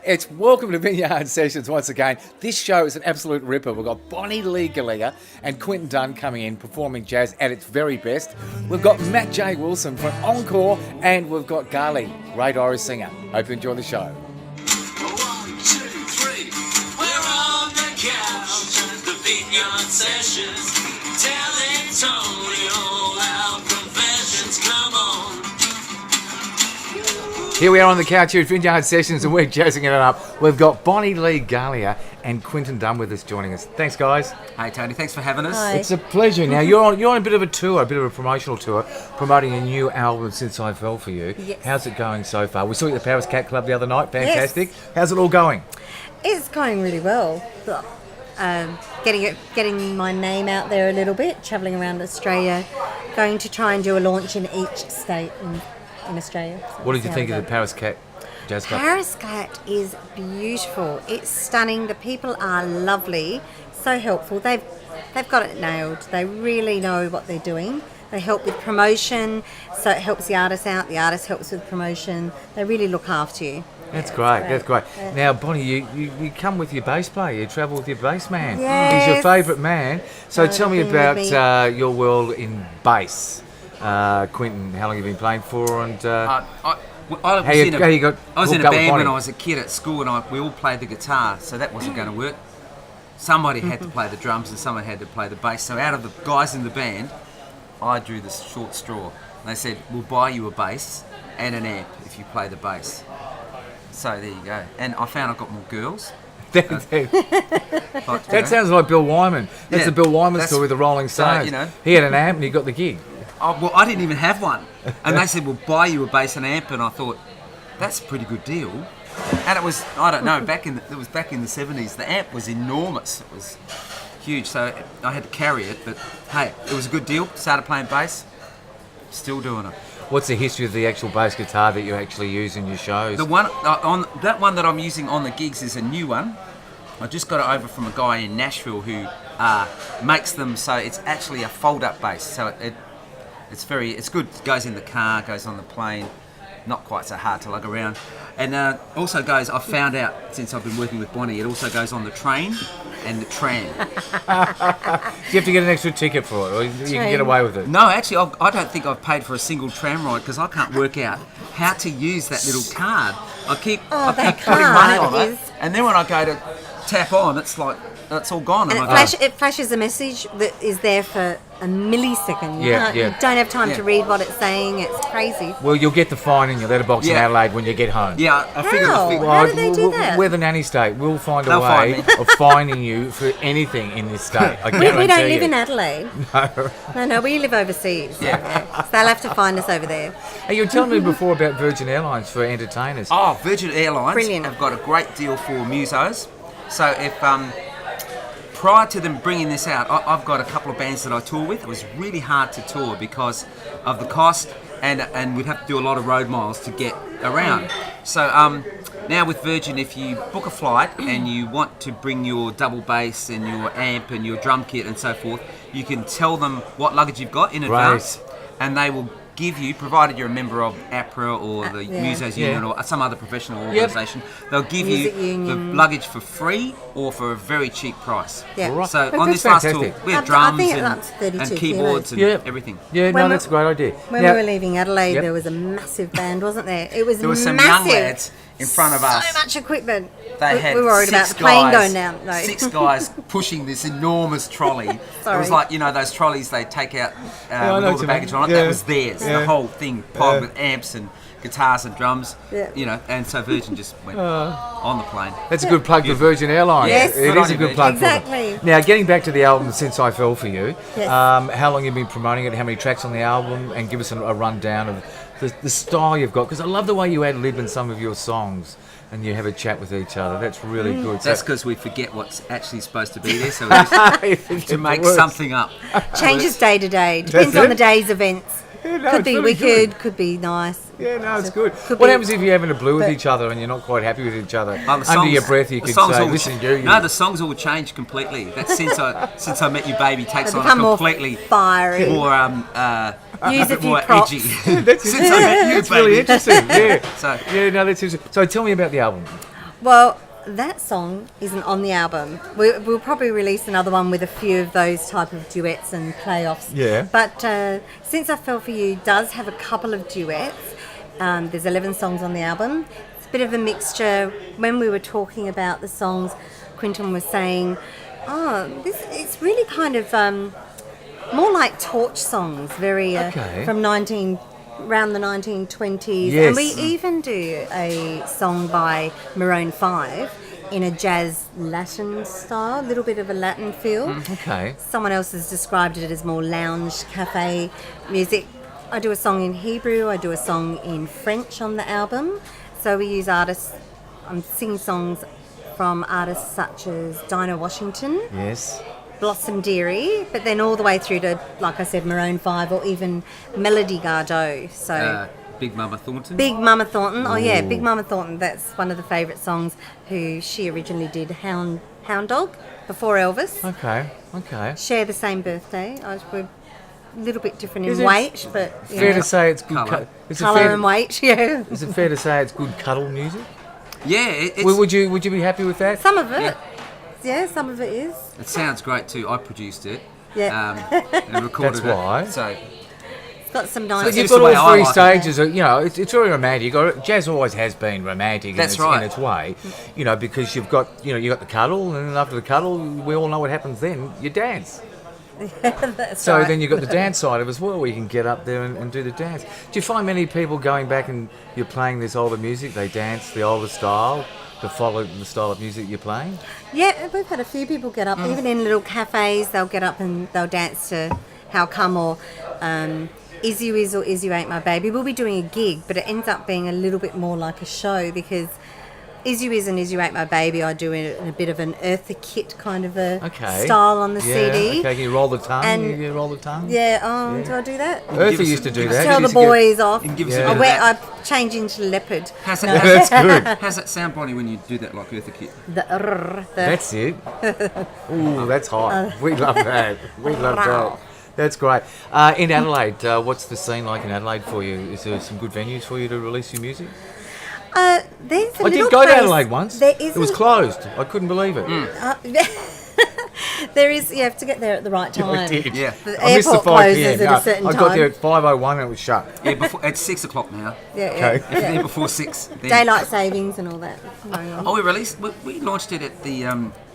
It's welcome to Vineyard Sessions once again. This show is an absolute ripper. We've got Bonnie Lee Galea and Quinton Dunne coming in performing jazz at its very best. We've got Matt J. Wilson from Encore, and we've got Gallie, great Irish singer. Hope you enjoy the show. 1, 2, 3, we're on the couch at the Vineyard Sessions, telling Tony all our confessions. Come on. Here we are on the couch here at Vineyard Sessions, and we're jazzing it up. We've got Bonnie Lee Galea and Quinton Dunne with us joining us. Thanks, guys. Hey, Tony, thanks for having us. Hi. It's a pleasure. Now, you're on a bit of a tour, a bit of a promotional tour, promoting a new album, Since I Fell For You. Yes. How's it going so far? We saw you at the Paris Cat Club the other night. Fantastic. Yes. How's it all going? It's going really well. Getting my name out there a little bit, travelling around Australia, going to try and do a launch in each state in Australia. So What did you think of the Paris Cat Jazz Club? Paris Cat is beautiful. It's stunning. The people are lovely, so helpful. They've got it nailed. They really know what they're doing. They help with promotion, so it helps the artist out. The artist helps with promotion. They really look after you. That's Yeah, great. it's That's great. Now, Bonnie, you come with your bass player. You travel with your bass man. Yes. He's your favourite man. So No, tell me been with about your world in bass. Quinton, how long have you been playing for? And I was how in you got a hooked up with band when Bonnie? I was a kid at school, and we all played the guitar, so that wasn't going to work. Somebody had to play the drums, and someone had to play the bass. So out of the guys in the band, I drew the short straw. They said, "We'll buy you a bass and an amp if you play the bass." So there you go. And I found I got more girls. That sounds like Bill Wyman. That's Yeah, the Bill Wyman that's- story with the Rolling so, Stones. you know. He had an amp and he got the gig. Well, I didn't even have one. And they said, "We'll buy you a bass and amp." And I thought, that's a pretty good deal. And it was, I don't know, it was back in the 70s. The amp was enormous. It was huge. So I had to carry it. But hey, it was a good deal. Started playing bass. Still doing it. What's the history of the actual bass guitar that you actually use in your shows? The one that one that I'm using on the gigs is a new one. I just got it over from a guy in Nashville who makes them so it's actually a fold-up bass. So it's good. It goes in the car, goes on the plane. Not quite so hard to lug around. And also goes, I've found out since I've been working with Bonnie, it also goes on the train and the tram. Do you have to get an extra ticket for it, or you can get away with it? No, actually, I don't think I've paid for a single tram ride because I can't work out how to use that little card. I keep that putting money card on it, is- and then when I go to tap on, it's like it's all gone. And And I go, it flashes a message that is there for a millisecond. Yeah. You don't have time Yeah. to read what it's saying. It's crazy. Well, you'll get the fine in your letterbox in Yeah. Adelaide when you get home. yeah, I figured. How do they do that? We're the nanny state. We'll find a They'll way find me. of finding you for anything in this state. I We guarantee don't live you. in Adelaide. No, we live overseas. Yeah. So they'll have to find us over there. Hey, you were telling me before about Virgin Airlines for entertainers. Oh, Virgin Airlines Brilliant. have got a great deal for musos. So if prior to them bringing this out, I've got a couple of bands that I tour with. It was really hard to tour because of the cost, and we'd have to do a lot of road miles to get around. So now with Virgin, if you book a flight and you want to bring your double bass and your amp and your drum kit and so forth, you can tell them what luggage you've got in advance, and they will give you, provided you're a member of APRA or the Yeah. Musos Union or some other professional Yep. organisation, they'll give Music you Union. the luggage for free or for a very cheap price. Yeah. Right. So That's on this last tour, fantastic. we had I drums think and, that's 32 and keyboards kilos. and everything. Yeah, When no, we- that's a great idea. When Now- we were leaving Adelaide, Yep. there was a massive band, wasn't there? It was There were some massive. young lads in front of us. So much equipment. They we had were worried about the plane going down. No. 6 guys pushing this enormous trolley. It Sorry. was like, those trolleys they take out I with know all what the you baggage mean. on it. Yeah. That was theirs. Yeah. The whole thing piled Yeah. with amps and guitars and drums. Yeah. And so Virgin just went on the plane. That's a good plug for Virgin Airlines. Yes. It Good is on a you, good Virgin. plug for them. Exactly. Now, getting back to the album Since I Fell For You, Yes. how long have you been promoting it, how many tracks on the album, and give us a rundown of the style you've got, because I love the way you ad-lib in some of your songs and you have a chat with each other. That's really good. That's because we forget what's actually supposed to be there, so we just to make something up. Changes day to day. Depends That's on it. the day's events. Yeah, no, Could it's be really wicked, good. could be nice. Yeah, no, it's good. Could What be- happens if you're having a blue with but- each other and you're not quite happy with each other? Oh, the Under songs- your breath, you the could songs say, all listen, you... No, the songs all changed completely. That since I met you, baby, takes They on a become more completely fiery. more Use a bit few more props. edgy. That's, Since I met you, that's baby. really interesting. Yeah. So Yeah, no, that's interesting. So tell me about the album. Well, that song isn't on the album. We'll probably release another one with a few of those type of duets and playoffs. Yeah. But Since I Fell For You does have a couple of duets. There's 11 songs on the album. It's a bit of a mixture. When we were talking about the songs, Quinton was saying, it's really kind of more like torch songs, very from around the 1920s. Yes. And we even do a song by Maroon 5 in a jazz Latin style, a little bit of a Latin feel. Okay. Someone else has described it as more lounge cafe music. I do a song in Hebrew, I do a song in French on the album. So we use artists, I'm singing songs from artists such as Dinah Washington, Yes. Blossom Dearie, but then all the way through to, like I said, Maroon 5 or even Melody Gardot. So Big Mama Thornton. Big Mama Thornton. Oh yeah, Big Mama Thornton. That's one of the favourite songs. Who she originally did Hound Dog before Elvis. Okay. Share the same birthday. We're a little bit different in Is it weight, but Fair to say it's good Colour. colour and weight. Yeah. Is it fair to say it's good cuddle music? Yeah, it's, Would you be happy with that? Some of it. Yeah, some of it is. it sounds great too. I produced it. Yeah. And recorded That's why. it. So It's got some But nice. you've just the way got I all three like stages. It's very romantic. Jazz always has been romantic. That's in right. its way, because you've got the cuddle, and then after the cuddle, we all know what happens. Then you dance. That's So right. then you've got the dance side of it as well, where you can get up there and do the dance. Do you find many people going back and you're playing this older music, they dance the older style to follow the style of music you're playing? Yeah, we've had a few people get up, even in little cafes, they'll get up and they'll dance to How Come or Is You Is or Is You Ain't My Baby. We'll be doing a gig, but it ends up being a little bit more like a show because Is You Is and Is You Ain't My Baby I do in a bit of an Eartha Kitt kind of a style on the CD. Okay, can you roll the tongue? And- you roll the tongue? Yeah, do I do that? Eartha used to do that. Tell She the used to get- boys off. and give us Yeah. a bit of that. I change into leopard. How's No. that, That's good. how's that sound, Bonnie, when you do that like Eartha Kitt? The That's it. Ooh, that's hot. We love that. We love that. That's great. In Adelaide, what's the scene like in Adelaide for you? Is there some good venues for you to release your music? There's a I did little go to place- Adelaide once. There It was isn't- closed. I couldn't believe it. There is. You have to get there at the right time. I did. Yeah. The I missed the airport 5 closes p.m. at a certain I time. got there at 5:01 and it was shut. Yeah, it's 6 o'clock now. Yeah, Okay. If you're there before 6. Then. Daylight savings and all that going on. Oh, we launched it at the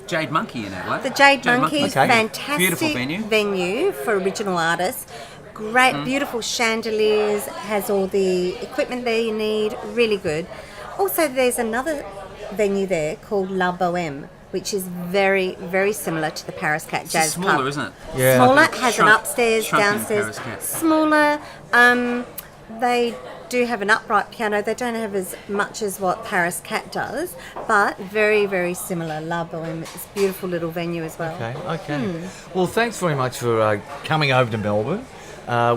Jade Monkey in Adelaide. The Jade Monkey, Okay. fantastic Beautiful venue. for original artists. Great, beautiful chandeliers, has all the equipment there you need, really good. Also, there's another venue there called La Boheme, which is very, very similar to the Paris Cat It's Jazz just smaller, Club. isn't it? Yeah. Smaller, Like a has an shrunk- upstairs, shrunken downstairs. Paris Cat. Smaller. They do have an upright piano. They don't have as much as what Paris Cat does, but very, very similar. La Boheme. It's a beautiful little venue as well. Okay. Well, thanks very much for coming over to Melbourne.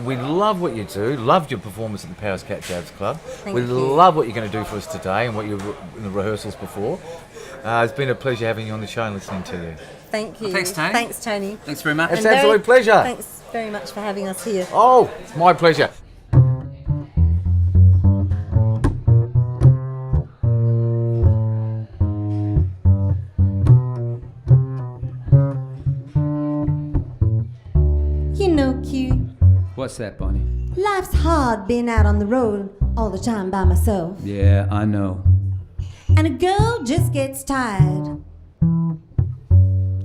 We love what you do. Loved your performance at the Paris Cat Jazz Club. We you. love what you're going to do for us today and what you in the rehearsals before. It's been a pleasure having you on the show and listening to you. Thank you. Thanks, Tony. Thanks, Tony. Thanks very much. It's And an absolute pleasure. Thanks very much for having us here. Oh, it's my pleasure. You know, Q, What's that, Bonnie? life's hard being out on the road all the time by myself. Yeah, I know. And a girl just gets tired.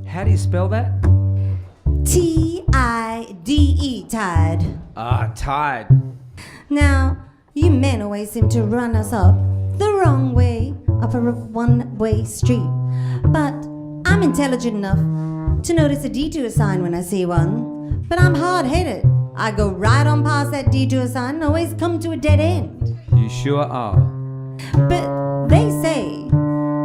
How do you spell that? T-I-D-E, tired. Tired. Now, you men always seem to run us up the wrong way, up a one-way street. But I'm intelligent enough to notice a detour sign when I see one. But I'm hard-headed. I go right on past that detour sign and always come to a dead end. You sure are. But they say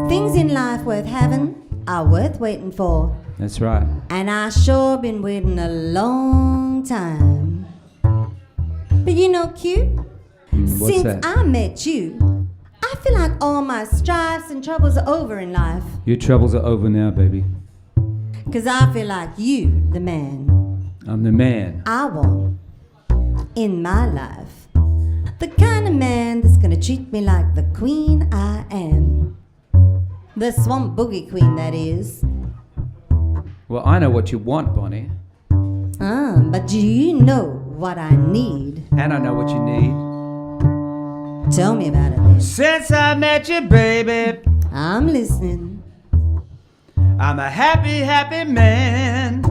things in life worth having are worth waiting for. That's right. And I sure been waiting a long time. But you know, Q, What's since that? I met you, I feel like all my strifes and troubles are over in life. Your troubles are over now, baby. 'Cause I feel like you, the man I'm the man. I want in my life. The kind of man that's gonna treat me like the queen I am. The swamp boogie queen, that is. Well, I know what you want, Bonnie. But do you know what I need? And I know what you need. Tell me about it then. Since I met you, baby, I'm listening. I'm a happy, happy man.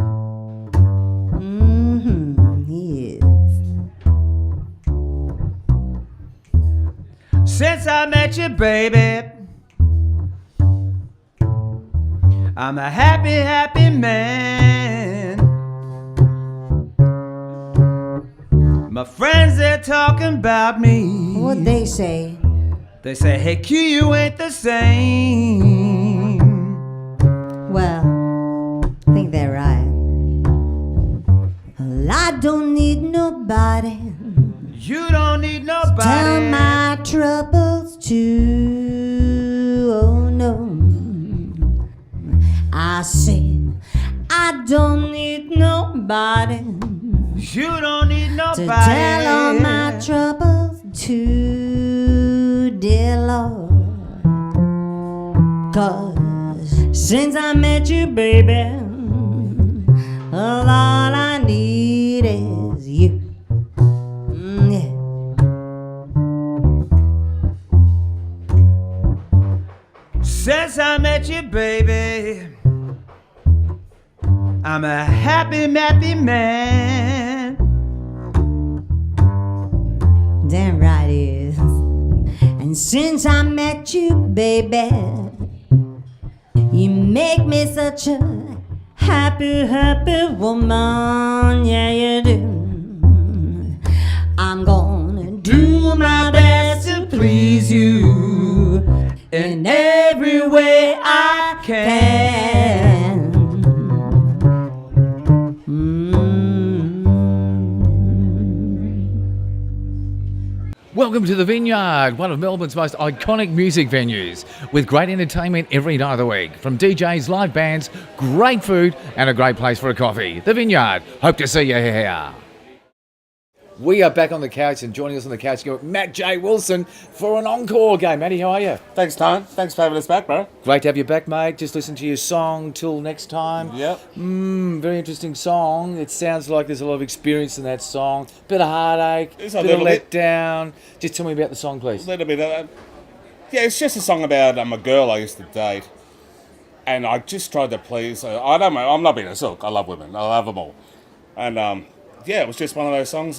Yes. Since I met you, baby, I'm a happy, happy man. My friends, they're talking about me. What they say? They say, hey, Q, you ain't the same. Well, I think they're right. Well, I don't need nobody. You don't need nobody. Tell my troubles to. Oh no. I said, I don't need nobody You don't need nobody. to tell all my troubles to, dear Lord. 'Cause since I met you, baby, all I need is you. Yeah. Since I met you, baby, I'm a happy, happy man. Damn right it is. And since I met you, baby, you make me such a happy, happy woman. Yeah, you do. I'm gonna do my best to please you in every way I can. Welcome to the Vineyard, one of Melbourne's most iconic music venues, with great entertainment every night of the week. From DJs, live bands, great food, and a great place for a coffee. The Vineyard. Hope to see you here. We are back on the couch, and joining us on the couch, you got Matt J. Wilson for an encore game. Matty, how are you? Thanks, Dunne. Thanks for having us back, bro. Great to have you back, mate. Just listen to your song till next time. Yep. Very interesting song. It sounds like there's a lot of experience in that song. Bit of heartache, It's a bit of little bit. letdown. Just tell me about the song, please. A little bit of yeah, it's just a song about a girl I used to date, and I just tried to please her. I don't know. I'm not being a sook. I love women. I love them all, and yeah, it was just one of those songs.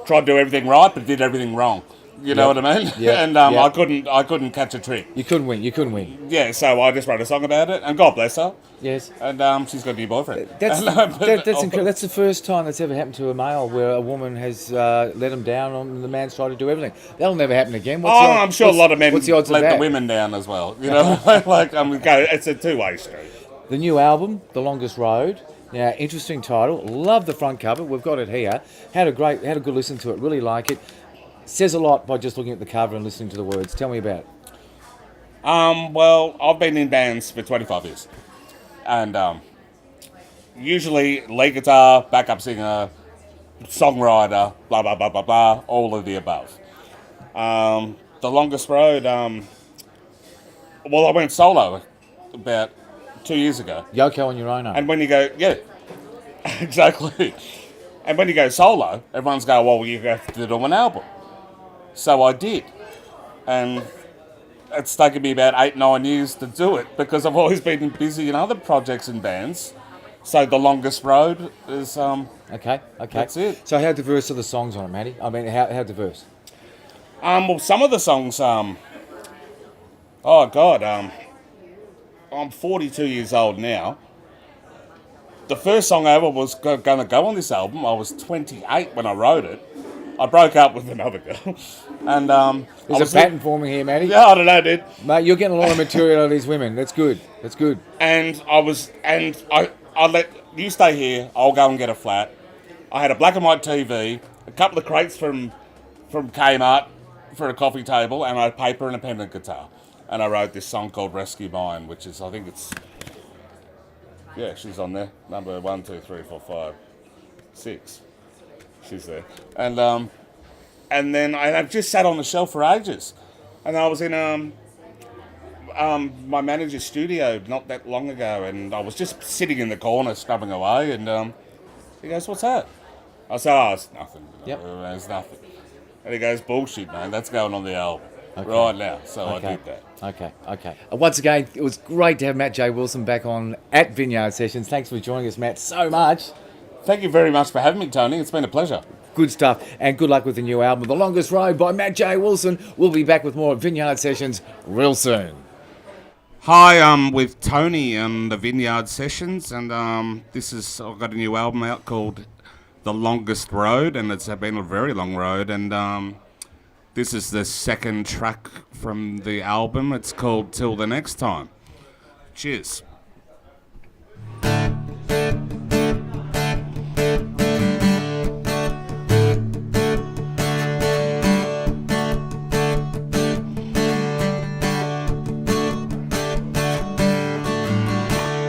Tried to do everything right, but did everything wrong. You know what I mean? Yeah. And Yeah. I couldn't catch a trick. You couldn't win. Yeah, so I just wrote a song about it, and God bless her. Yes. And she's got a new boyfriend. That's And, that's incredible. That's the first time that's ever happened to a male where a woman has let him down and the man's tried to do everything. That'll never happen again. I'm sure a lot of men what's the odds of let that? the women down as well. You know, like it's a two-way street. The new album, The Longest Road. Now, interesting title. Love the front cover. We've got it here. Had a good listen to it. Really like it. Says a lot by just looking at the cover and listening to the words. Tell me about it. Well, I've been in bands for 25 years, and usually lead guitar, backup singer, songwriter, blah blah blah blah blah, all of the above. The Longest Road. Well, I went solo about 2 years ago. Yoko on your own. And when you go, yeah, exactly. And when you go solo, everyone's going, well, you have to do an album. So I did. And it's taken me about 8-9 years to do it because I've always been busy in other projects and bands. So The Longest Road is, Okay. That's it. So how diverse are the songs on it, Matty? I mean, how diverse? well, some of the songs, oh God, I'm 42 years old now. The first song I ever was going to go on this album, I was 28 when I wrote it. I broke up with another girl. And There's a pattern forming here, Matty. Yeah, I don't know, dude. Mate, you're getting a lot of material out of these women. That's good. And I let you stay here, I'll go and get a flat. I had a black and white TV, a couple of crates from Kmart for a coffee table, and I had paper and a pen and guitar. And I wrote this song called Rescue Mine, which is, I think it's, yeah, she's on there. Number 1, 2, 3, 4, 5, 6. She's there. And then I just sat on the shelf for ages. And I was in my manager's studio not that long ago, and I was just sitting in the corner scrubbing away, and he goes, "What's that?" I said, "Oh, it's nothing. Yep. It's nothing." And he goes, "Bullshit, man. That's going on the album right now." So I did that. Okay. Once again, it was great to have Matt J. Wilson back on at Vineyard Sessions. Thanks for joining us, Matt, so much. Thank you very much for having me, Tony. It's been a pleasure. Good stuff, and good luck with the new album, The Longest Road by Matt J. Wilson. We'll be back with more at Vineyard Sessions real soon. Hi, I'm with Tony and the Vineyard Sessions, and I've got a new album out called The Longest Road, and it's been a very long road, and this is the second track from the album. It's called Till the Next Time. Cheers.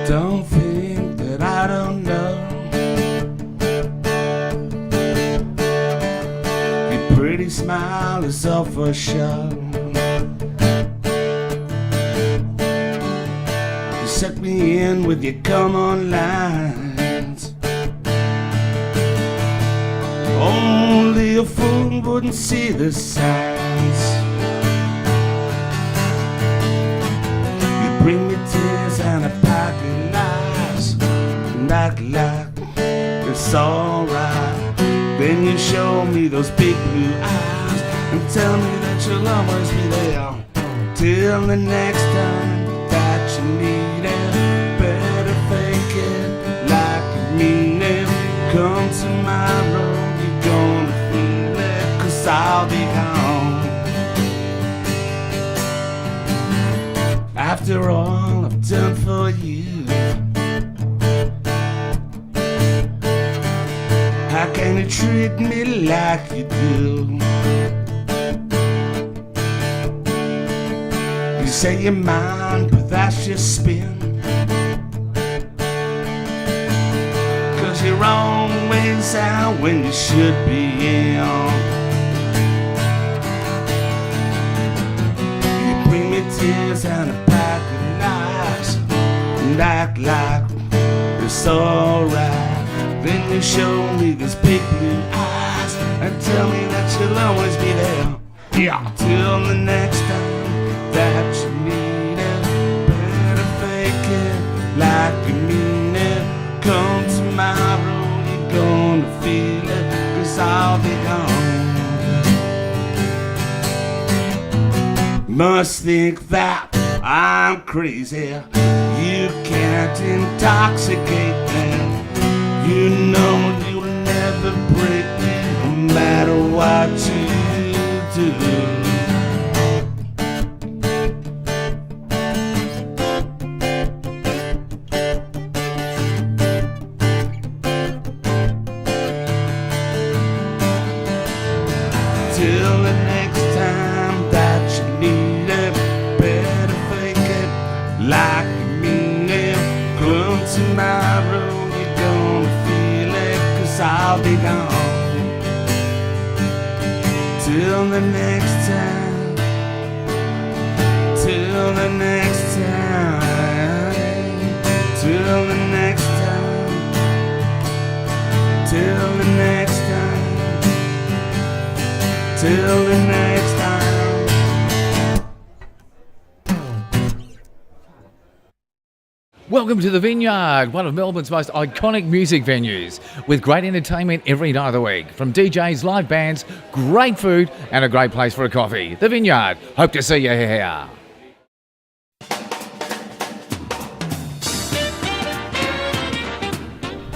Don't think that I don't know. Your pretty smile is all for show. You set me in with your come on lines. Only a fool wouldn't see the signs. You bring me tears and a pack of lies, and act like it's alright. Then you show me those big blue eyes and tell me that you'll always be there till the next time that you need it. Better fake it like you mean it. Come tomorrow, you're gonna feel it, 'cause I'll be gone. After all I've done for you, how can you treat me like you do? You say you're mine, but that's your spin. 'Cause you're always out when you should be in. You bring me tears and a pack of lies, and act like it's alright. Then you show me these big blue eyes and tell me that you'll always be there, yeah, till the next time that you need it. Better fake it like you mean it. Come tomorrow, you're gonna feel it, 'cause I'll be gone. Must think that I'm crazy. You can't intoxicate me. You know you'll never break me, no matter what you do. Till the next time that you need it, better fake it like you mean it. Come tomorrow, I'll be gone till the next time, till the next time, till the next time, till the next time, till the next time. Welcome to the Vineyard, one of Melbourne's most iconic music venues, with great entertainment every night of the week. From DJs, live bands, great food, and a great place for a coffee. The Vineyard. Hope to see you here.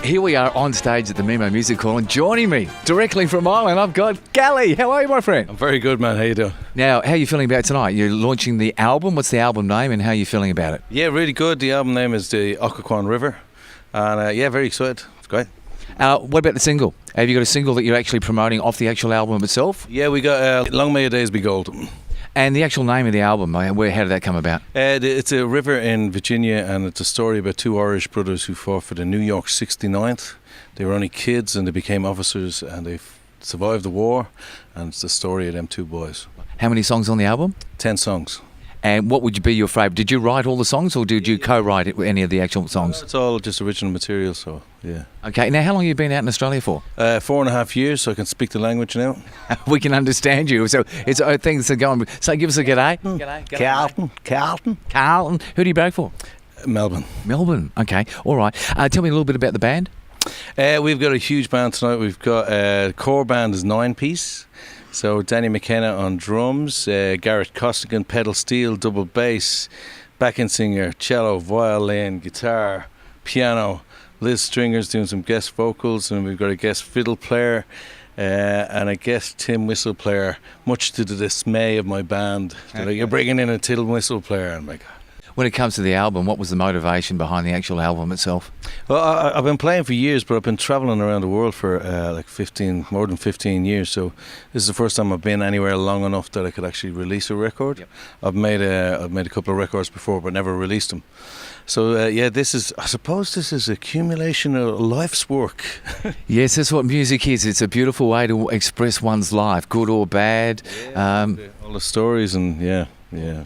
Here we are on stage at the Memo Music Hall, and joining me directly from Ireland, I've got Gallie. How are you, my friend? I'm very good, man. How you doing? Now, how are you feeling about tonight? You're launching the album. What's the album name, and how are you feeling about it? Yeah, really good. The album name is the Occoquan River, and yeah, very excited. It's great. What about the single? Have you got a single that you're actually promoting off the actual album itself? Yeah, we got Long May Your Days Be Gold. And the actual name of the album, how did that come about? It's a river in Virginia, and it's a story about two Irish brothers who fought for the New York 69th. They were only kids and they became officers, and they survived the war, and it's the story of them two boys. How many songs on the album? 10 songs. And what would be your favourite? Did you write all the songs, or did you co-write any of the actual songs? It's all just original material, so yeah. Okay, now how long have you been out in Australia for? 4.5 years, so I can speak the language now. We can understand you. So it's things are going. So give us a g'day. G'day. Carlton. Carlton. Who do you break for? Melbourne. Melbourne. Okay. All right. Tell me a little bit about the band. We've got a huge band tonight. We've got core band is 9-piece. So Danny McKenna on drums, Garrett Costigan pedal steel, double bass, backing singer, cello, violin, guitar, piano. Liz Stringer's doing some guest vocals, and we've got a guest fiddle player and a guest tin whistle player. Much to the dismay of my band, they're like, you're bringing in a tin whistle player. I'm like, When it comes to the album, what was the motivation behind the actual album itself? well, I've been playing for years, but I've been travelling around the world for more than 15 years. So this is the first time I've been anywhere long enough that I could actually release a record. Yep. I've made a couple of records before, but never released them. So I suppose this is accumulation of life's work. Yes, that's what music is. It's a beautiful way to express one's life, good or bad. All the stories and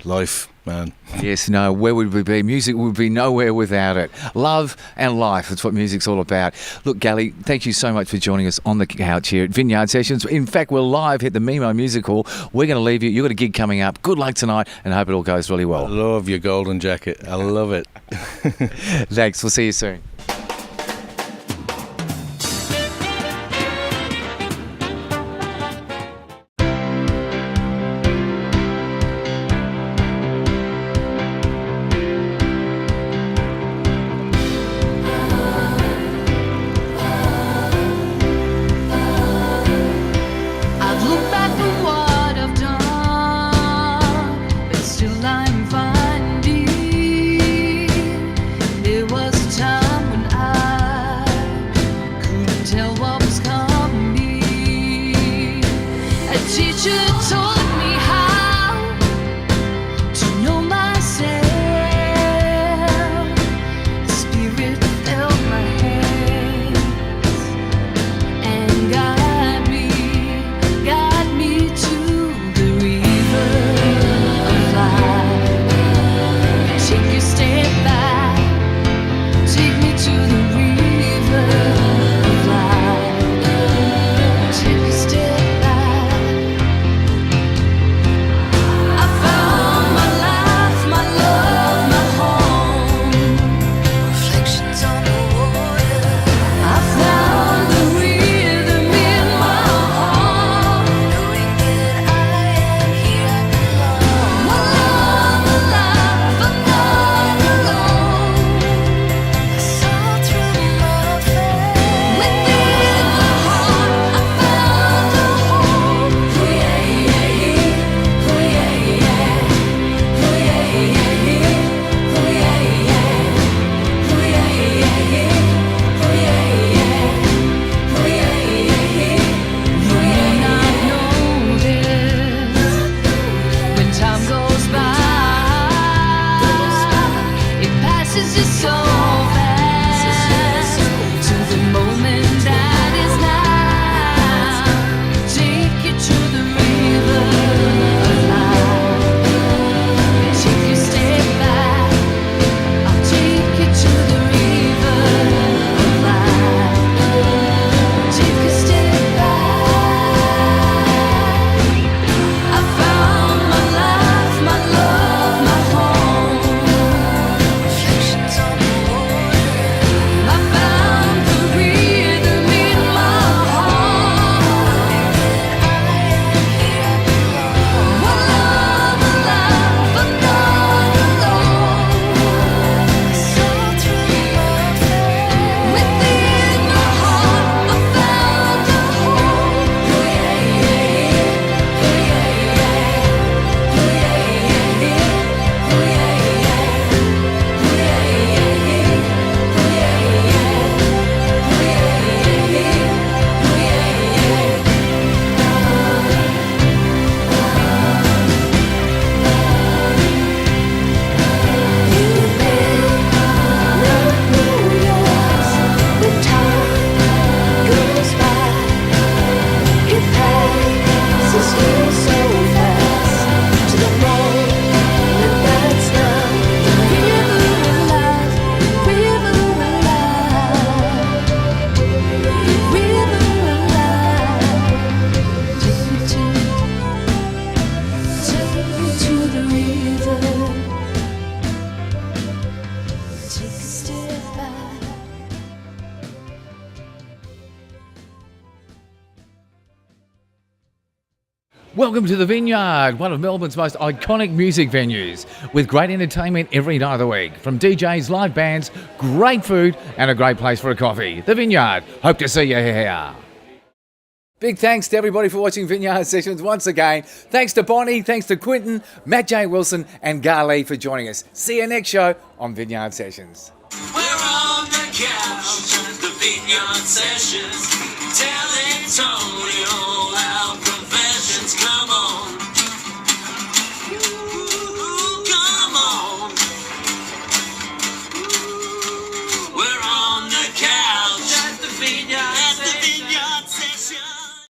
life, man. Yes, no, where would we be? Music would be nowhere without it. Love and life, that's what music's all about. Look, Gallie, thank you so much for joining us on the couch here at Vineyard Sessions. In fact, we're live at the Memo Music Hall. We're going to leave you. You've got a gig coming up. Good luck tonight, and hope it all goes really I well. love your golden jacket. I love it. Thanks. We'll see you soon. I've looked back from what I've done, but still I'm finding there was a time when Welcome to the Vineyard, one of Melbourne's most iconic music venues, with great entertainment every night of the week. From DJs, live bands, great food, and a great place for a coffee. The Vineyard. Hope to see you here. Big thanks to everybody for watching Vineyard Sessions once again. Thanks to Bonnie, thanks to Quinton, Matt J. Wilson, and Gallie for joining us. See you next show on Vineyard Sessions. We're on the couch at the Vineyard Sessions, telling Tony all our confessions. Come on.